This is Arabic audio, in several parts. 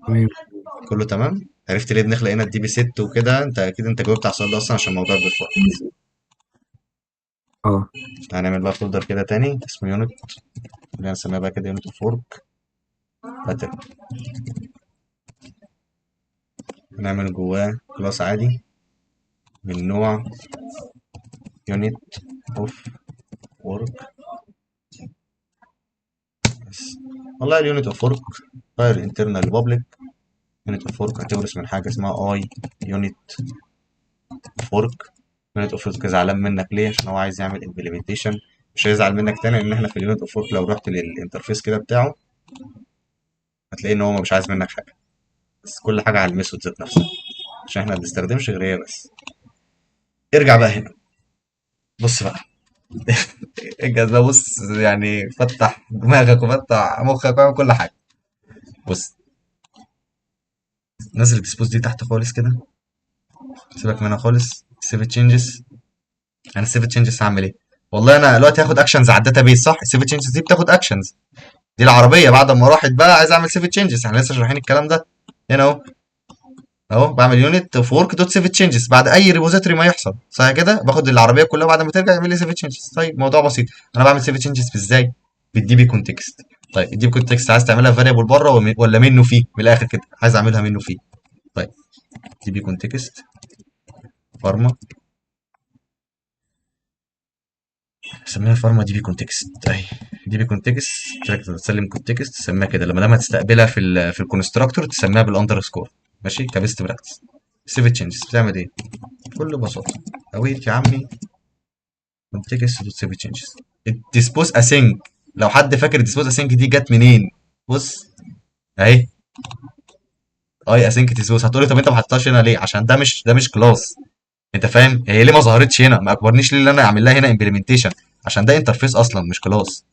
تمام. كله تمام. عرفت ليه بنخلق هنا الدي بي ست وكده؟ انت اكيد انت جاوبت على السؤال ده اصلا عشان موضوع البرفورمانس. اه. هنعمل بقى فولدر كده تاني اسمه يونت، اللي هنسميها بقى كده يونت اوف ورك باترن. هنعمل جواه كلاس عادي من نوع يونت اوف ورك بس. والله اليونت اوف ورك غير انترنال بابليك. يونت اوف ورك هتورث من حاجه اسمها اي يونت اوف ورك. يونت اوف ورك زعلان منك ليه؟ عشان هو عايز يعمل امبلمنتيشن. مش هيزعل منك تاني، لان احنا في اليونت اوف ورك لو رحت للانترفيس كده بتاعه هتلاقي ان هو مش عايز منك حاجه، بس كل حاجه على الميثود ذات نفسها، عشان احنا ما بنستخدمش غير هي بس. ارجع بقى هنا، بص بقى. الجهاز ده بص يعني فتح دماغك وفتح مخك وعمل كل حاجه. بص، نزل الديسبوز دي تحت خالص كده، سيبك منها خالص. سيف تشينجز. انا السيف تشينجز هعمل ايه؟ والله انا دلوقتي هاخد اكشنز على الداتا بيس، صح؟ السيف تشينجز دي بتاخد اكشنز. دي العربيه بعد ما راحت بقى عايز اعمل سيف تشينجز، احنا لسه شارحين الكلام ده هنا اهو. اهو بعمل يونت اوف ورك دوت سيف تشينجز بعد اي ريبوزيتوري ما يحصل، صح كده؟ باخد العربيه كلها بعد ما ترجع يعمل لي سيف تشينجز. طيب موضوع بسيط. انا بعمل سيف تشينجز ازاي؟ بالدي بي كونتكست. طيب الدي بي كونتكست عايز تعملها فاريبل بره ولا منه فيه؟ من الاخر كده عايز اعملها منه فيه. طيب دي بي كونتكست فارما، سميها فارما دي بي كونتكست اهي. دي بي كونتكست تراك تسلم كونتكست تسميها كده، لما دام هتستقبلها في الكونستراكتور تسميها بالاندر سكور. ماشي كبست براكتس. سيف تشينجز بتعمل ايه؟ بكل بساطه اويت يا عمي كونتكست دوت سيف تشينجز. الديسبوز اسync، لو حد فاكر الديسبوز اسync دي جت منين؟ بص اهي، اي اسync ديسبوز. هتقولي طب انت ما حطيتهاش هنا ليه؟ عشان ده مش كلاس. انت فاهم هي ليه ما ظهرتش هنا؟ ما اكبرنيش ليه اللي انا اعمل لها هنا امبلمنتيشن؟ عشان ده انترفيس اصلا مش كلاس.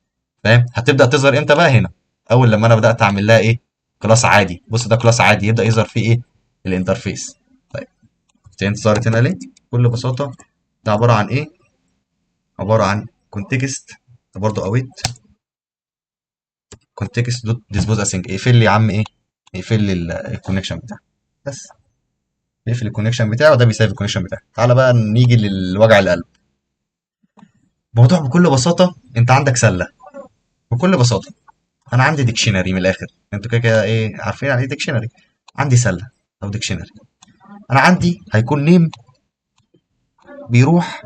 فاهم؟ هتبدا تظهر امتى بقى؟ هنا، اول لما انا بدات اعمل لها ايه؟ كلاس عادي. بص ده كلاس عادي يبدا يظهر فيه ايه؟ الانترفيس. طيب انت ظهرت هنا ليه؟ بكل بساطه ده عباره عن ايه؟ عباره عن كونتكست برضه اويت كونتكست دوت ديسبوز اسync. اقفل لي يا عم ايه؟ اقفل لي الكونكشن بتاعك بس. يقفل الكونكشن بتاعه وده بيسيف الكونكشن بتاعه. تعالى بقى نيجي للوجع القلب. الموضوع بكل بساطه، انت عندك سله. بكل بساطه انا عندي ديكشنري من الاخر، انتوا كده كده ايه عارفين يعني ايه ديكشنري. عندي سله او ديكشنري. انا عندي هيكون نيم بيروح،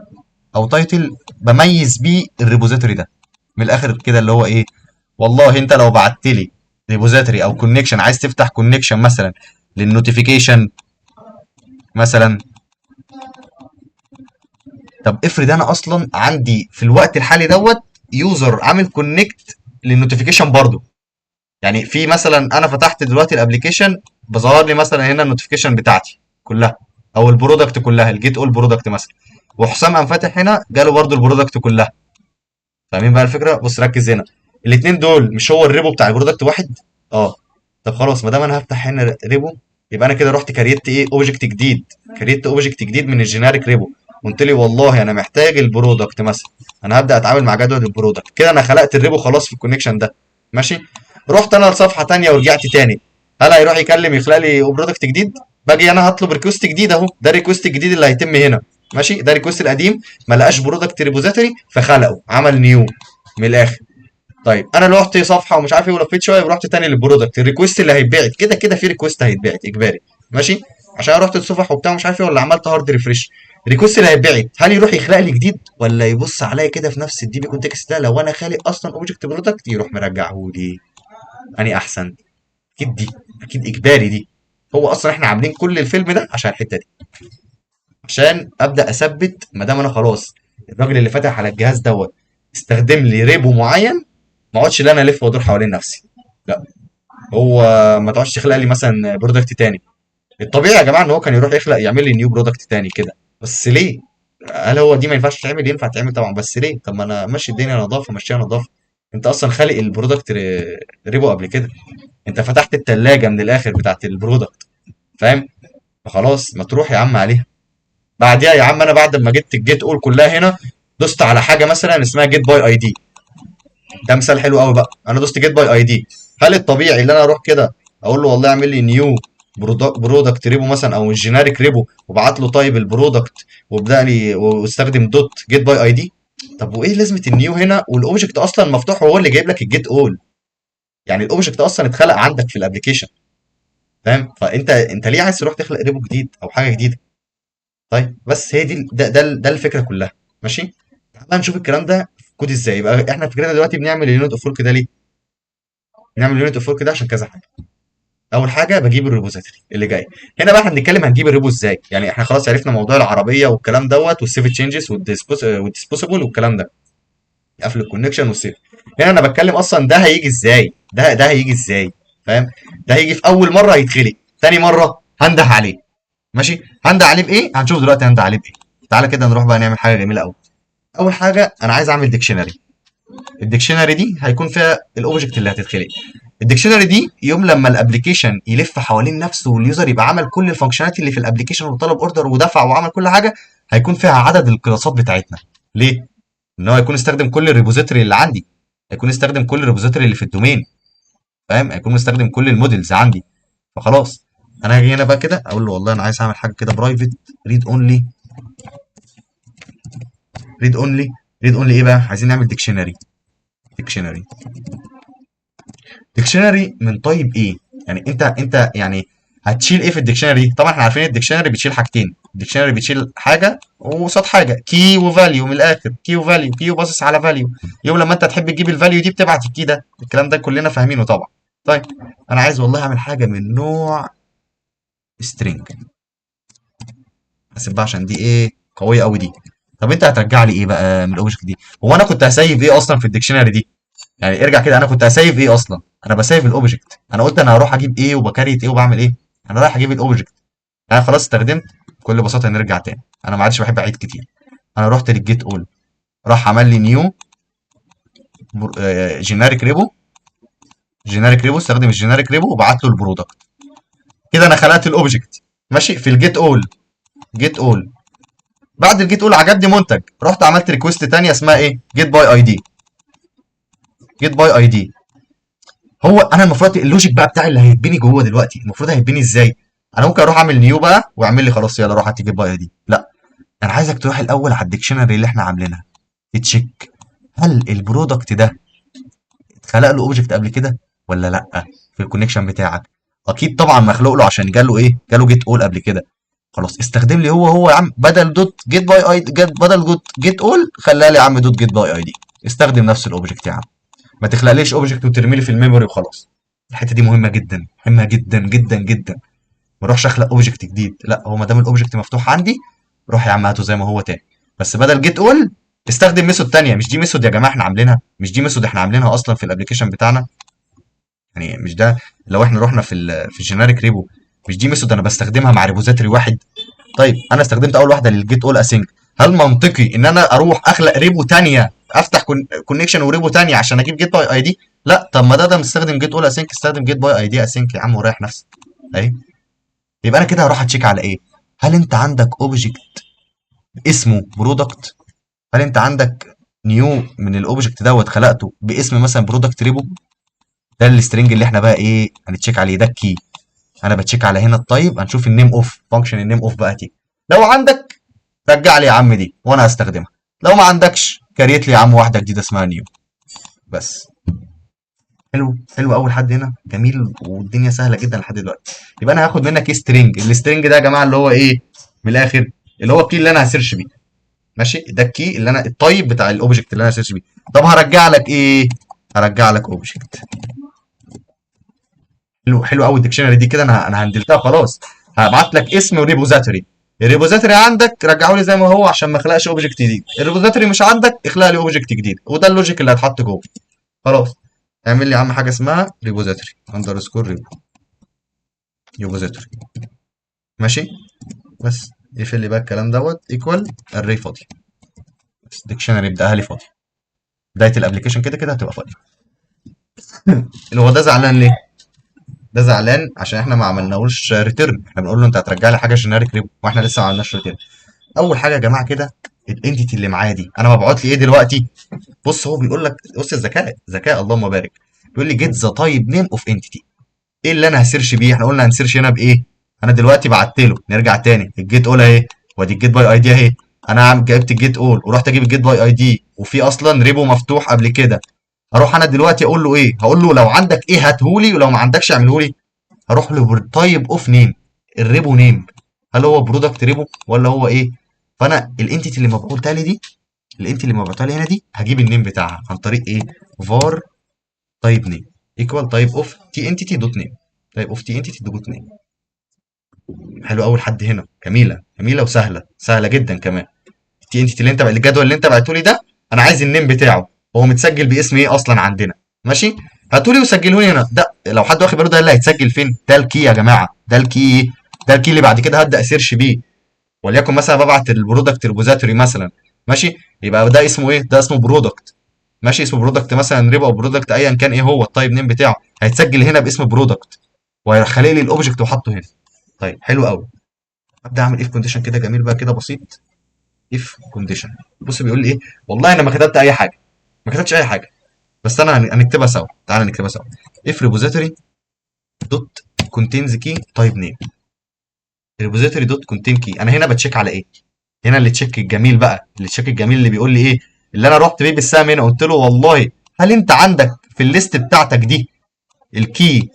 او تايتل بميز بيه الريبوزيتوري ده. من الاخر كده اللي هو ايه؟ والله انت لو بعت لي ريبوزيتوري او كونكشن، عايز تفتح كونكشن مثلا للنوتيفيكيشن مثلا. طب افرض انا اصلا عندي في الوقت الحالي دوت يوزر عامل كونكت للنوتيفيكيشن برضو. يعني في مثلا انا فتحت دلوقتي الابلكيشن، بظهر لي مثلا هنا النوتيفيكيشن بتاعتي كلها او البرودكت كلها، الجيت اول برودكت مثلا. وحسام قام فاتح هنا جاله برضو البرودكت كلها. فاهمين بقى الفكره؟ بص ركز هنا. الاثنين دول مش هو الريبو بتاع البرودكت واحد؟ اه. طب خلاص ما دام انا هفتح هنا ريبو، يبقى انا كده رحت كريت ايه؟ اوبجكت جديد. كريت اوبجكت جديد من الجينيريك ريبو. قلت لي والله انا محتاج البرودكت مثلا، انا هبدا اتعامل مع جدول البرودكت كده. انا خلقت الريبو خلاص في الكونكشن ده. ماشي. رحت انا لصفحه تانية ورجعت تاني، هل هيروح يكلم يخلق لي برودكت جديد؟ باجي انا هطلب ريكوست جديد اهو، ده الريكوست الجديد اللي هيتم هنا. ماشي. ده الريكوست القديم ما لقاش برودكت ريبوزيتوري فخلقه عمل نيو من الاخر. طيب انا لو رحت صفحه ومش عارف ايه ولفيت شويه ورحت تاني للبرودكت، الريكوست اللي هيتبعت كده كده في ريكوست هيتبعت اجباري. ماشي. عشان انا رحت الصفح وبتاع مش عارف ايه ولا عملت هارد ريفرش، الريكوست اللي هيتبعت هل يروح يخلق لي جديد ولا يبص عليا كده في نفس الدي بي كونتكست ده لو انا خالق اصلا اوبجكت برودكت يروح مرجعه لي؟ اني احسن؟ اكيد دي، اكيد اجباري دي. هو اصلا احنا عاملين كل الفيلم ده عشان الحته دي، عشان ابدا اثبت ما دام انا خلاص الراجل اللي فاتح على الجهاز دوت استخدم لي ريبو معين، ما اقعدش ان انا الف وادور حوالين نفسي. لا، هو ما تقعدش تخلق لي مثلا برودكت تاني. الطبيعي يا جماعه ان هو كان يروح يخلق يعمل لي نيو برودكت تاني كده، بس ليه؟ هل هو دي ما ينفعش تعمل؟ ينفع تعمل طبعا، بس ليه؟ طب ما انا ماشي الدنيا نظافه، ماشيها نظافه. انت اصلا خالق البرودكت ريبو قبل كده. انت فتحت التلاجة من الاخر بتاعت البرودكت. فاهم؟ فخلاص ما تروح يا عم عليها. بعديها يا عم انا بعد ما جبت الجيت اول كلها هنا، دوست على حاجه مثلا اسمها جيت باي اي دي. ده مثال حلو قوي بقى. انا دوست جيت باي اي دي، هل الطبيعي ان انا اروح كده اقول له والله اعمل لي نيو برودكت ريبو مثلا او الجينيريك ريبو، وابعت له طيب البرودكت، وابدا لي واستخدم دوت جيت باي اي دي. طب وايه لازمه النيو هنا والاوبجكت اصلا مفتوح وهو اللي جايب لك الجيت اول؟ يعني الاوبجكت اصلا اتخلق عندك في الابلكيشن، فاهم؟ فانت ليه عايز تروح تخلق ريبو جديد او حاجه جديده؟ طيب بس هي دي ده الفكره كلها. ماشي. تعال بقى نشوف الكلام ده في كود ازاي. يبقى احنا فكرنا دلوقتي بنعمل اليونت اوف ورك ده ليه؟ بنعمل اليونت اوف ورك ده عشان كذا حاجه. اول حاجه بجيب الريبوزيتوري اللي جاي. هنا بقى احنا بنتكلم هنجيب الريبو ازاي. يعني احنا خلاص عرفنا موضوع العربيه والكلام دوت والسيف تشينجز والديسبوسيبل والكلام ده، قفل الكونكشن والسيف. هنا انا بتكلم اصلا ده هيجي ازاي، ده هيجي ازاي، فاهم؟ ده هيجي في اول مره هيتخلق، تاني مره هنده عليه. ماشي. هنده عليه بايه؟ هنشوف دلوقتي هنده عليه بايه. تعالى كده نروح بقى نعمل حاجه جميله قوي. اول حاجه انا عايز اعمل ديكشنري. الديكشنري دي هيكون فيها الاوبجكت اللي هتتخلق. الديكشنري دي يوم لما الابلكيشن يلف حوالين نفسه واليوزر يبقى عمل كل الفانكشناليتي اللي في الابلكيشن وطلب اوردر ودفع وعمل كل حاجه، هيكون فيها عدد الكلاسات بتاعتنا. ليه؟ ان هو هيكون استخدم كل الريبوزيتوري اللي عندي، هيكون استخدم كل الريبوزيتوري اللي في الدومين، فاهم؟ هيكون مستخدم كل المودلز عندي. فخلاص انا هاجي هنا بقى كده اقول له والله انا عايز اعمل حاجه كده برايفت ريد اونلي. ريد اونلي. ريد اونلي ايه بقى؟ عايزين نعمل ديكشنري. ديكشنري. ديكشنري من طيب ايه؟ يعني انت يعني هتشيل ايه في الديكشنري؟ طبعا احنا عارفين الديكشنري بتشيل حاجتين. الديكشنري بتشيل حاجه وقصاد حاجه، كي وفاليو. من الاخر كي وفاليو، كي وباصص على فاليو. يوم لما انت تحب تجيب الفاليو دي بتبعت الكي ده. الكلام ده كلنا فاهمينه طبعا. طيب انا عايز والله اعمل حاجه من نوع سترينج. هسيبها عشان دي ايه، قويه قوي دي. طب انت هترجع لي ايه بقى من الاوبجكت دي؟ هو انا كنت هسيف ايه اصلا في الديكشنري دي؟ يعني ارجع كده، انا كنت هسيف ايه اصلا؟ انا بسيف الاوبجكت. انا قلت انا هروح اجيب ايه وبكريت ايه وبعمل ايه؟ انا رايح اجيب الاوبجكت. انا خلاص استخدمت. بكل بساطه نرجع تاني، انا ما عادش بحب اعيد كتير. انا رحت للجيت اول، راح عمل لي نيو جينيريك ريبو. جينيريك ريبو، استخدم الجينيريك ريبو وبعت له البرودكت. كده انا خلقت الاوبجكت. ماشي. في الجيت اول. جيت اول. بعد الجيت اول عجبني منتج، رحت عملت ريكوست تانية اسمها ايه؟ جيت باي اي دي. جيت باي اي دي. هو انا المفروض اللوجيك بقى بتاعي اللي هيتبني جوه دلوقتي المفروض هيتبني ازاي؟ انا ممكن اروح اعمل نيو بقى واعمل لي خلاص يلا روح هات جيت باي اي دي. لا، انا عايزك تروح الاول على الديكشنري اللي احنا عاملينها، تتشيك هل البرودكت ده اتخلق له اوبجكت قبل كده ولا لا في الكونكشن بتاعك. اكيد طبعا مخلوق له عشان جاله ايه، جاله جيت اول قبل كده. خلاص استخدم لي هو يا عم، بدل دوت جيت باي اي جيت، بدل دوت جيت اول خليها لي يا عم دوت جيت باي اي دي. استخدم نفس الاوبجكت يا عم، ما تخلقليش اوبجكت وترمي لي في الميموري وخلاص. الحته دي مهمه جدا، مهمه جدا جدا جدا. ما اروحش اخلق اوبجكت جديد، لا هو ما دام الاوبجكت مفتوح عندي روح يا عم هاته زي ما هو تاني. بس بدل جيت اول استخدم ميثود تانية. مش دي ميثود يا جماعه احنا عاملينها؟ مش دي ميثود احنا عاملينها اصلا في الابلكيشن بتاعنا؟ يعني مش ده لو احنا رحنا في الجينيريك ريبو، مش دي ميثود انا بستخدمها مع ريبوزيتوري واحد؟ طيب انا استخدمت اول واحده للجيت اول اسync. هل منطقي ان انا اروح اخلق ريبو تانية، افتح كونكشن وريبو تانية عشان اجيب جيت باي اي دي؟ لا. طب ما ده مستخدم جيت اول اسync، استخدم جيت باي اي دي اسync يا عم وريح نفسك. اهي. يبقى انا كده هروح اتشيك على ايه؟ هل انت عندك اوبجكت اسمه برودكت؟ هل انت عندك نيو من الاوبجكت دوت خلقته باسم مثلا برودكت ريبو؟ ده السترنج اللي احنا بقى ايه هنتشيك عليه، ده الكي. انا بتشيك على هنا الطيب، هنشوف النيم اوف فانكشن النيم اوف بقى دي. لو عندك رجع لي يا عم دي وانا هستخدمها، لو ما عندكش كريت لي يا عم واحده جديده اسمها نيو. بس. حلو حلو اول حد هنا جميل والدنيا سهله جدا لحد دلوقتي. يبقى انا هاخد منك ايه سترنج. السترنج ده يا جماعه اللي هو ايه من الاخر؟ اللي هو الكي اللي انا هسيرش بيه. ماشي. ده الكي اللي انا الطيب بتاع الاوبجكت اللي انا هسيرش بيه. طب هرجع لك ايه؟ هرجع لك اوبجكت. حلو حلو قوي الديكشنري دي كده انا هندلتها خلاص. هبعت لك اسم ريبوزيتوري. الريبوزيتوري عندك رجعه لي زي ما هو عشان ما اخلقش اوبجكت جديد. الريبوزيتوري مش عندك اخلق لي اوبجكت جديد، وده اللوجيك اللي هيتحط جوه. خلاص. اعمل لي يا عم حاجه اسمها ريبوزيتوري اندرسكور ريبوزيتوري. ماشي. بس يقفل لي بقى الكلام دوت ايكوال اري فاضي. بس ديكشنري ابداها لي فاضي. بدايه الابلكيشن كده كده هتبقى فاضيه. اللي هو ده زعلان ليه؟ ده زعلان عشان احنا ما عملناهوش ريتيرن. احنا بنقول له انت هترجع لي حاجه جينيريك ريبو واحنا لسه ما عملناش ريتيرن. اول حاجه يا جماعه كده الانتيتي اللي معايا دي انا مبعوت لي ايه دلوقتي؟ بص هو بيقول لك، بص الذكاء ذكاء اللهم بارك. بيقول لي جيت ذا تايب نيم اوف انتيتي. ايه اللي انا هسيرش بيه؟ احنا قلنا هنسيرش هنا بايه؟ انا دلوقتي بعت له، نرجع تاني الجيت اول اهي، وادي الجيت باي اي دي اهي. انا جبت الجيت اول ورحت اجيب الجيت باي اي دي، وفي اصلا ريبو مفتوح قبل كده. هروح انا دلوقتي اقول له ايه؟ هقول له لو عندك ايه هاتهولي، ولو ما عندكش اعملهولي. هروح له تايب اوف نيم، الريبو نيم، هل هو برودكت ريبو ولا هو ايه؟ فانا الانتيتي اللي مبعوتها لي دي، الانتيتي اللي مبعوتها لي هنا دي، هجيب النيم بتاعها عن طريق ايه؟ var تايب نيم ايكوال تايب اوف تي انتيتي دوت نيم، تايب اوف تي انتيتي دوت نيم. حلو قوي لحد هنا، جميله جميله وسهله، سهله جدا كمان. التي انتيتي اللي انت الجدول اللي انت بعته لي ده، انا عايز النيم بتاعه، هو متسجل باسم ايه اصلا عندنا؟ ماشي، هاتولي وسجله لي هنا. ده لو حد واخد باله ده اللي هيتسجل فين؟ ده الكي يا جماعه، ده الكي، ده الكي اللي بعد كده هبدا اسيرش بيه. وليكن مثلا ببعت البرودكت ريبوزيتوري مثلا، ماشي، يبقى ده اسمه ايه؟ ده اسمه برودكت، ماشي، اسمه برودكت مثلا ريبو او برودكت ايا كان ايه هو التايب نيم بتاعه، هيتسجل هنا باسم برودكت، وهيروح خالق لي الاوبجكت وحطه هنا. طيب حلو قوي. ابدا اعمل اف كونديشن كده جميل بقى كده بسيط. اف كونديشن، بص بيقول لي ايه؟ والله انا ما كتبت اي حاجه، ما كتبتش اي حاجه، بس انا هنكتبها سوا، تعالى نكتبها سوا. اف ريبوزيتوري دوت كونتينز كي تايب نيم، ريبوزيتوري دوت كونتين كي. انا هنا بتشيك على ايه؟ هنا اللي تشيك الجميل بقى، اللي تشيك الجميل اللي بيقول لي ايه؟ اللي انا رحت بيه بالسهم هنا قلت له والله هل انت عندك في الليست بتاعتك دي الكي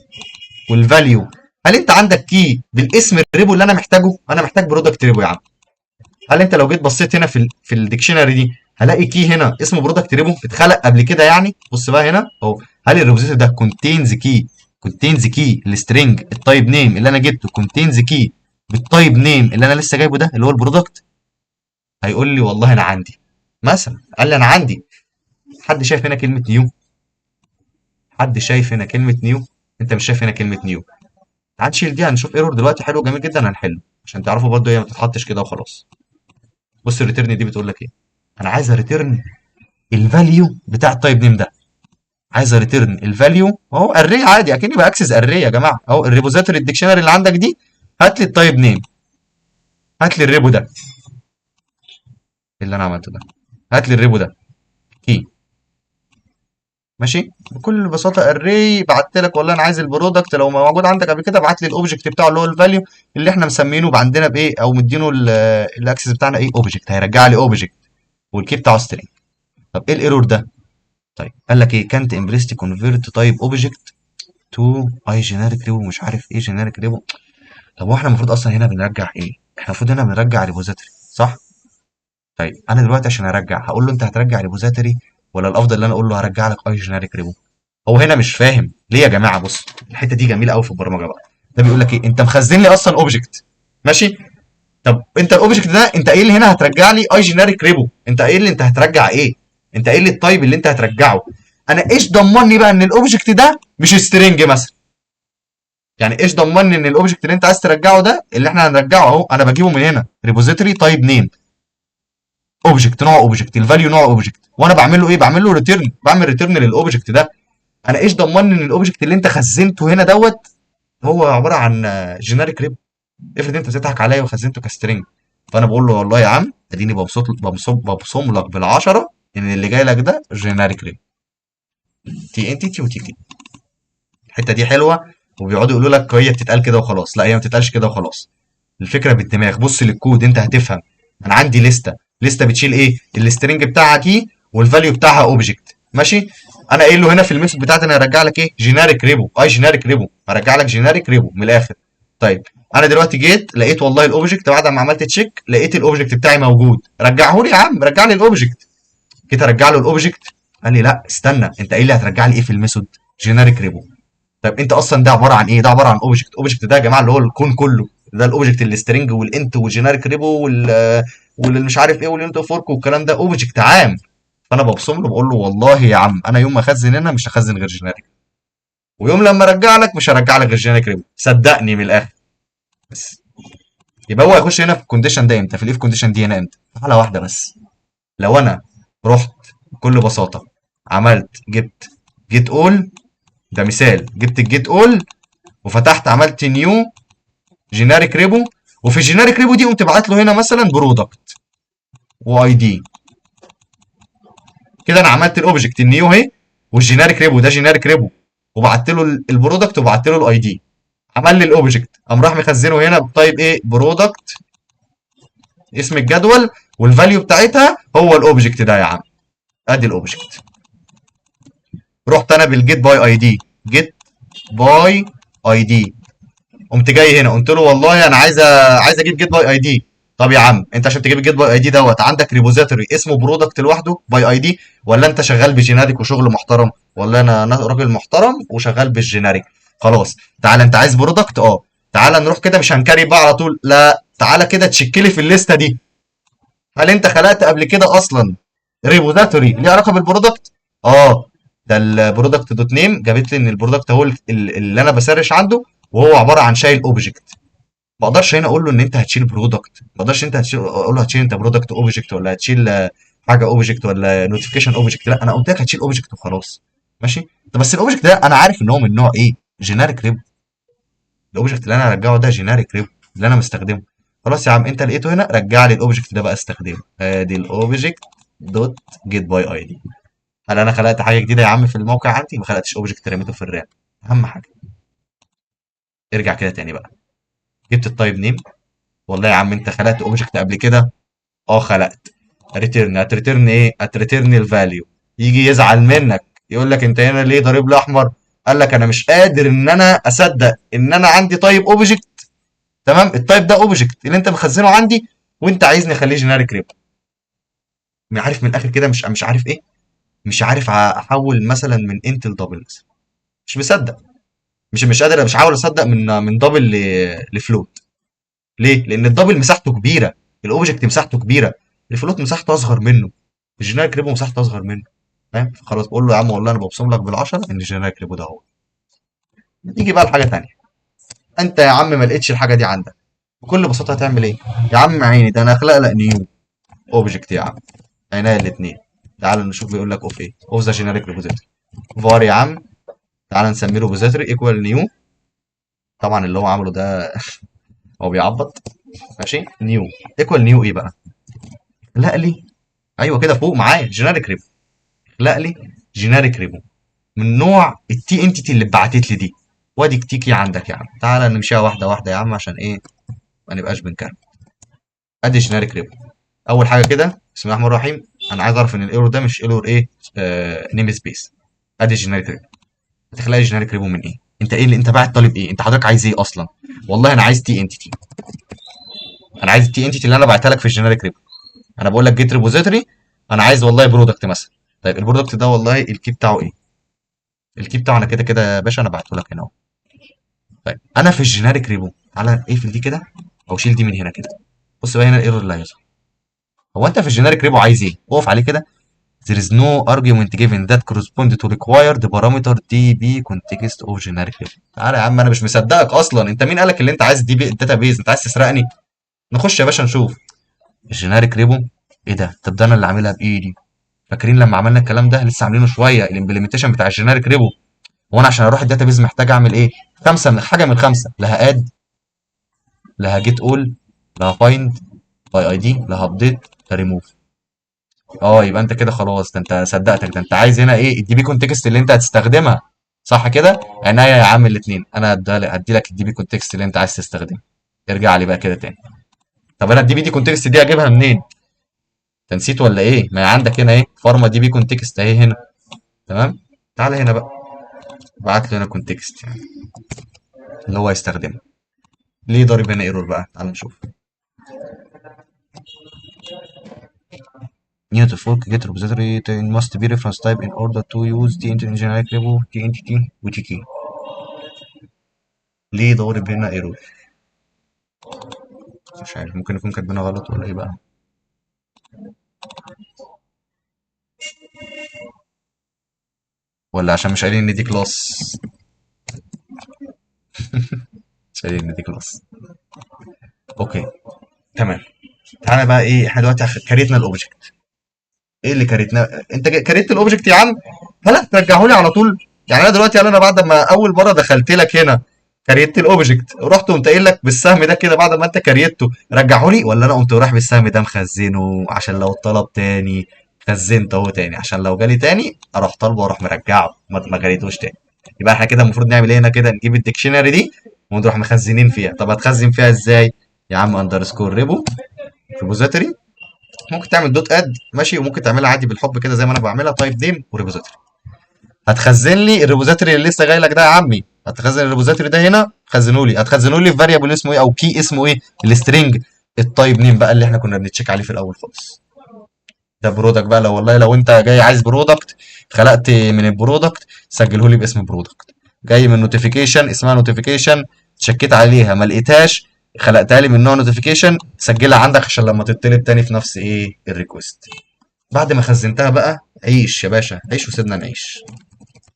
والفاليو، هل انت عندك كي بالاسم الريبو اللي انا محتاجه؟ انا محتاج برودكت ريبو يا عم. هل انت لو جيت بصيت هنا في الديكشنري دي، هلاقي كي هنا اسمه برودكت ريبو اتخلق قبل كده يعني؟ بص بقى هنا اهو، هل الريبوزيتوري ده كونتينز كي، كونتينز كي السترنج التايب نيم اللي انا جبته، كونتينز كي بالتايب نيم اللي انا لسه جايبه ده اللي هو البرودكت؟ هيقول لي والله انا عندي، مثلا قال لي انا عندي. حد شايف هنا كلمه نيو؟ حد شايف هنا كلمه نيو؟ انت مش شايف هنا كلمه نيو؟ تعال نشيل دي، هنشوف ايرور دلوقتي حلو جميل جدا هنحله عشان تعرفوا برضه هي ما تتحطش كده وخلاص. بص الريتيرن دي بتقول لك ايه؟ انا عايز ريتيرن الفاليو بتاع التايب نيم ده، عايز ريتيرن الفاليو اهو، اري عادي اكني باكسس اري يا جماعه اهو، الريبوزيتوري الديكشنري اللي عندك دي، هات لي التايب نيم، هات لي الريبو ده اللي انا عملته ده، هات لي الريبو ده كي. ماشي، بكل بساطه اري بعت لك والله انا عايز البرودكت، لو موجود عندك قبل كده ابعت لي الاوبجكت بتاعه اللي هو الفاليو اللي احنا مسمينه عندنا بايه، او مدينه الاكسس بتاعنا ايه؟ اوبجكت، هيرجع لي اوبجكت والكي بتاعه سترينج. طب ايه الايرور ده؟ طيب قال لك ايه؟ كانت امبريست كونفيرت تايب اوبجكت تو اي جينيريك ريبو، مش عارف ايه جينيريك ريبو. طب هو احنا المفروض اصلا هنا بنرجع ايه؟ احنا المفروض هنا بنرجع ريبوزيتوري صح؟ طيب انا دلوقتي عشان ارجع هقول له انت هترجع ريبوزيتوري، ولا الافضل ان انا اقول له هرجع لك اي جينيريك ريبو؟ هو هنا مش فاهم ليه يا جماعه. بص الحته دي جميله قوي في البرمجه بقى. ده بيقول لك ايه؟ انت مخزن لي اصلا اوبجكت، ماشي، طب انت الاوبجكت ده انت قايل لي هنا هترجع لي اي جينيريك ريبو، انت قايل لي انت هترجع ايه؟ انت قايل لي التايب اللي انت هترجعه. انا ايش ضمني بقى ان الاوبجكت ده مش سترينج مثلا؟ يعني ايش ضمني ان الاوبجكت اللي انت عايز ترجعه ده اللي احنا هنرجعه اهو، انا بجيبه من هنا ريبوزيتوري تايب نيم، اوبجكت نوع اوبجكت، الفاليو نوع اوبجكت، وانا بعمل له ايه؟ بعمل له ريتيرن، بعمل ريتيرن للاوبجكت ده. انا ايش ضمني ان الاوبجكت اللي انت خزنته هنا دوت هو عباره عن جينيريك ريب؟ افرض انت بتضحك عليا وخزنته كسترينج. فانا بقول له والله يا عم اديني ببصم لك بالعشره ان اللي جاي لك ده جينيريك ريب، تي انتيتي وتي كي. الحته دي حلوه، وبيقعدوا يقولوا لك هي بتتقال كده وخلاص، لا هي ما بتتقالش كده وخلاص. الفكره بالدماغ، بص للكود انت هتفهم. انا عندي لسته، لسته بتشيل ايه؟ السترنج بتاعها كي والفاليو بتاعها اوبجكت، ماشي. انا قايل له هنا في الميثود بتاعتي انا هرجع لك ايه؟ جينيريك ريبو، اي جينيريك ريبو، هرجع لك جينيريك ريبو من الاخر. طيب انا دلوقتي جيت لقيت والله الاوبجكت بعد ما عملت تشيك لقيت الاوبجكت بتاعي موجود، رجعه لي يا عم، رجع لي الاوبجكت. جيت ارجع له الاوبجكت، قال لي لا استنى، انت قايل لي هترجع لي ايه في الميثود؟ جينيريك ريبو. طب انت اصلا ده عباره عن ايه؟ ده عباره عن اوبجكت، اوبجكت ده يا جماعه اللي هو الكون كله، ده الاوبجكت السترنج والانت والجينيريك ريبو والمش عارف ايه واليونت اوف ورك والكلام ده اوبجكت عام. فانا ببصم له بقول له والله يا عم انا يوم ما اخزن هنا مش هخزن غير جينيريك، ويوم لما ارجع لك مش هرجع لك غير جينيريك ريبو، صدقني من الاخر. بس يبقى هو هيخش هنا في الكونديشن ده امتى؟ في الاف كونديشن دي هنا امتى؟ في حاله واحده بس، لو انا رحت بكل بساطه عملت جبت جيت اول، ده مثال، جبت الجيت اول وفتحت عملت نيو جينيريك ريبو، وفي الجينيريك ريبو دي قمت باعت له هنا مثلا برودكت واي دي. كده انا عملت الاوبجكت النيو اهي، والجينيريك ريبو ده جينيريك ريبو وبعت له البرودكت وبعت له الاي دي، عمل لي الاوبجكت، قام راح مخزنه هنا بتايب ايه، برودكت، اسم الجدول، والفاليو بتاعتها هو الاوبجكت ده يا عم. ادي الاوبجكت. رحت انا بالجيت باي اي دي، جيت باي اي دي، قمت جاي هنا قلت له والله انا عايز اجيب جيت باي اي دي. طب يا عم انت عشان تجيب الجيت باي اي دي دوت عندك ريبوزيتوري اسمه برودكت لوحده باي اي دي، ولا انت شغال بجينيريك وشغل محترم؟ ولا انا راجل محترم وشغال بالجينيريك؟ خلاص تعالى، انت عايز برودكت، تعالى نروح كده، مش هنكري بقى على طول، لا تعالى كده تشيك لي في الليسته دي، هل انت خلقت قبل كده اصلا ريبوزيتوري ليه علاقه بالبرودكت؟ اه، ده البرودكت دوت نيم جابت لي ان البرودكت هو اللي انا بسرش عنده، وهو عباره عن شايل اوبجكت. ما اقدرش هنا اقول له ان انت هتشيل برودكت، ما اقدرش انت هتشيل، اقول له هتشيل انت برودكت اوبجكت، ولا هتشيل حاجه اوبجكت، ولا نوتيفيكيشن اوبجكت. لا، انا قلت لك هتشيل اوبجكت وخلاص. ماشي. طب بس الاوبجكت ده انا عارف ان هو من نوع ايه، جينيريك ريب. الاوبجكت اللي انا هرجعه ده جينيريك ريب اللي انا مستخدمه. خلاص يا عم، انت لقيته هنا، رجع لي الاوبجكت ده بقى استخدمه. ادي الاوبجكت دوت جيت باي اي دي. هل انا خلقت حاجه جديده يا عم في الموقع عندي؟ ما خلقتش اوبجكت رميته في الرام. اهم حاجه ارجع كده تاني بقى، جبت التايب نيم. والله يا عم انت خلقت اوبجكت قبل كده؟ اه خلقت. ريتيرن، هتريتيرن ايه؟ هتريتيرن الفاليو. يجي يزعل منك، يقول لك انت هنا ليه ضارب لي احمر؟ قال لك انا مش قادر ان انا اصدق ان انا عندي تايب اوبجكت، تمام، التايب ده اوبجكت اللي انت مخزنه عندي، وانت عايزني اخليه جينيريك ريب. عارف من الاخر كده، مش عارف ايه، مش عارف احول مثلا من انت لدبل مثلا. مش مصدق، مش قادر، مش عاوز اصدق من دبل لفلوت. ليه؟ لان الدبل مساحته كبيره، الاوبجكت مساحته كبيره، الفلوت مساحته اصغر منه، الجينيريك ريبو مساحته اصغر منه. فاهم؟ خلاص بقول له يا عم والله انا ببصم لك بالعشره ان الجينيريك ريبو ده هو. نيجي بقى لحاجه تانيه. انت يا عم ما لقيتش الحاجه دي عندك، بكل بساطه هتعمل ايه؟ يا عم عيني، ده انا اخلق لك نيو اوبجكت يا عم، عينيا الاثنين. تعال نشوف بيقول لك اوف ايه، اوف ذا جينيريك ريبوزيتوري. فار يا عم، تعال نسميه ريبوزيتوري ايكوال نيو. طبعا اللي هو عمله ده هو بيعبط. ماشي، نيو ايكوال نيو ايه بقى؟ لا لي، ايوه كده فوق معايا جينيريك ريبو. لا لي جينيريك ريبو من نوع التي انتيتي اللي اتبعتت لي دي، وادي تيكي عندك يا عم. تعالى نمشيها واحده واحده يا عم عشان ايه ما نبقاش بنكرر. ادي جينيريك ريبو. اول حاجه كده بسم الله الرحمن الرحيم، انا عايز اعرف ان الايرور ده مش ايرور ايه، نيم سبيس. ادي جينيريك ريبو. هتخلق جينيريك ريبو من ايه؟ انت ايه اللي انت باعت طالب ايه؟ انت حضرتك عايز ايه اصلا؟ والله انا عايز تي انتيتي، انا عايز التي انتيتي اللي انا بعتها لك في الجينيريك ريبو. انا بقول لك جيت ريبوزيتوري، انا عايز والله برودكت مثلا. طيب البرودكت ده والله الكي بتاعه ايه؟ الكي بتاعه انا كده كده يا باشا انا بعته لك هنا اهو. طيب انا في الجينيريك ريبو، تعالى اقفل دي كده او شيل دي من هنا كده. بص بقى هنا الايرور اللي هيظهر. هو انت في الجينيريك ريبو عايز ايه؟ اقف عليه كده. there is no argument given that correspond to required parameter db context of generic rebo. تعالى يا عم انا مش مصدقك اصلا، انت مين قالك اللي انت عايز دي بي الداتا بيز؟ انت عايز تسرقني؟ نخش يا باشا نشوف الجينيريك ريبو. ايه ده؟ طب ده انا اللي عاملها بايدي. فاكرين لما عملنا الكلام ده لسه عاملينه شويه، الامبلمنتيشن بتاع الجينيريك ريبو. هو انا عشان اروح الداتا بيز محتاج اعمل ايه؟ خمسه من حاجه من خمسه، لها اد، لها جيت اول، لها فايند باي اي دي، لها ابديت، لها ريموف. يبقى انت كده خلاص، ده انت صدقتك، ده انت عايز هنا ايه، الدي بي كونتكست اللي انت هتستخدمها. صح كده؟ عناية يا عم الاثنين، انا هدي لك الدي بي كونتكست اللي انت عايز تستخدمه. ارجع لي بقى كده تاني. طب انا الدي بي دي كونتكست دي اجيبها منين؟ انت نسيت ولا ايه؟ ما هي عندك هنا ايه، فارما دي بي كونتكست اهي هنا. تمام. تعالى هنا بقى، بعت له هنا كونتكست يعني اللي هو هيستخدمه. ليه ضارب هنا ايرور بقى؟ تعال نشوف. New to fork get repository must be reference type in order to use the entity generic label the entity وتي كي. ليه ضارب هنا ايرور؟ مش عارف، ممكن يكون كاتبينها غلط ولا ايه بقى. ولا عشان مش قايلين ان دي كلاس. مش قايلين ان دي كلاس. اوكي تمام. تعالى بقى ايه، احنا دلوقتي كريتنا الاوبجكت. ايه اللي كريتنا؟ انت كريت الاوبجكت يا عم، هلا ترجعه لي على طول؟ يعني انا دلوقتي انا بعد ما اول مره دخلت لك هنا كريت الاوبجكت، رحت قمت قايل لك بالسهم ده كده بعد ما انت كريته رجعه لي، ولا انا قمت رايح بالسهم ده مخزنه عشان لو طلب تاني؟ خزنته اهو تاني عشان لو جالي تاني اروح طالبه واروح مرجعه، ما جريتوش تاني. يبقى احنا كده المفروض نعمل ايه هنا كده؟ نجيب الديكشنري دي ونروح مخزنين فيها. طب هتخزن فيها ازاي؟ يا عم اندرسكور ريبوزيتوري. ممكن تعمل دوت اد ماشي، وممكن تعملها عادي بالحب كده زي ما انا بعملها، تايب نيم وريبوزيتوري. هتخزن لي الريبوزيتوري اللي لسه جاي لك ده يا عمي، هتخزن الريبوزيتوري ده هنا، خزنه لي، هتخزنه لي في فاريبل اسمه ايه او كي اسمه ايه؟ السترنج التايب نيم بقى اللي احنا كنا بنتشيك عليه في الاول خالص. ده برودكت بقى، لو والله لو انت جاي عايز برودكت، خلقت من البرودكت سجله لي باسم برودكت. جاي من نوتيفيكيشن اسمها نوتيفيكيشن، شكيت عليها ما لقيتهاش، خلقتها لي من نوع نوتيفيكيشن، سجلها عندك عشان لما تطلب تاني في نفس ايه الريكوست. بعد ما خزنتها بقى، عيش يا باشا، عيش وسيبنا نعيش.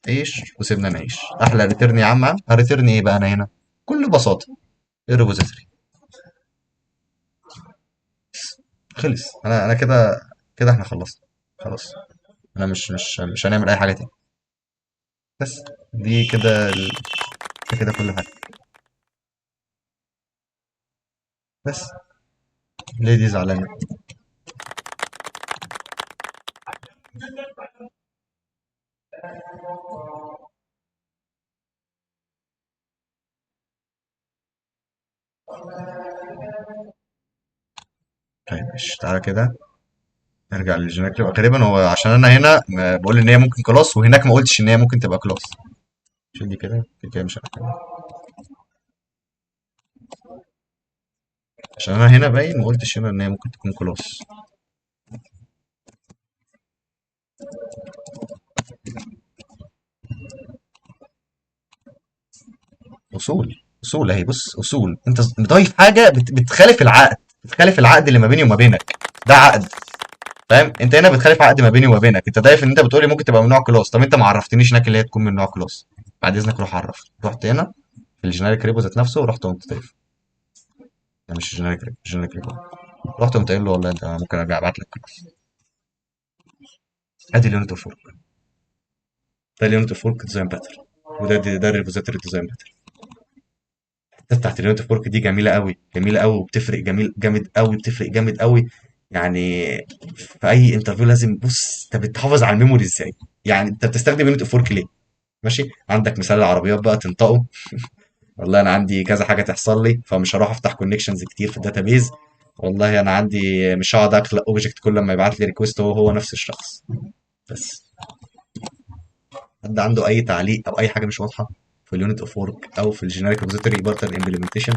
عيش وسيبنا نعيش. احلى ريتيرن يا عم. هريتيرن ايه بقى انا هنا؟ بكل بساطه الريبوزيتوري. خلص. انا كده، كده احنا خلصنا خلاص. انا مش هنعمل اي حاجه تاني. بس دي كده ده كده كل حاجه. بس ليه دي زعلانه؟ طيب مش تعالى كده نرجع للجينيريك. غالبا هو عشان انا هنا بقول ان هي ممكن كلاس، وهناك ما قلتش ان هي ممكن تبقى كلاس. شيل دي كده كده كده، مش عارف. عشان انا هنا باين ما قلتش هنا ان هي ممكن تكون كلاس. اصول اهي، بص اصول، انت مضايف حاجه بتخالف العقد، بتخالف العقد اللي ما بيني وما بينك. ده عقد، فاهم؟ انت هنا بتخالف عقد ما بيني وما بينك. انت ضايف ان انت بتقولي ممكن تبقى من نوع كلاس، طب انت ما عرفتنيش هناك اللي هي تكون من نوع كلاس. بعد اذنك روح عرف. رحت هنا في الجينيريك ريبو ذات نفسه، ورحت قمت ضايف. ده مش جينيريك ريبو، جينيريك ريبو. رحت قمت قايل له والله انت ممكن ارجع ابعت لك كلاس. ادي اليونت اوف ورك. ده اليونت اوف ورك ديزاين باترن. وده الريبوزيتوري ديزاين باترن. الحته بتاعت اليونت اوف ورك دي جميله قوي، جميله قوي، وبتفرق جميل جامد قوي، بتفرق جامد قوي. يعني في اي انترفيو لازم، بص انت بتحافظ على الميموري ازاي؟ يعني انت بتستخدم يونت اوف ورك ليه؟ ماشي، عندك مثال العربيات بقى تنطقه. والله انا عندي كذا حاجه تحصل لي، فمش هروح افتح كونكشنز كتير في الداتابيز. والله انا عندي مش هقعد اخلق اوبجكت كل ما يبعت لي ريكوست هو نفس الشخص. بس حد عنده اي تعليق او اي حاجه مش واضحه في اليونت اوف ورك او في الجينيريك ريبوزيتوري بارتر امبلمنتيشن؟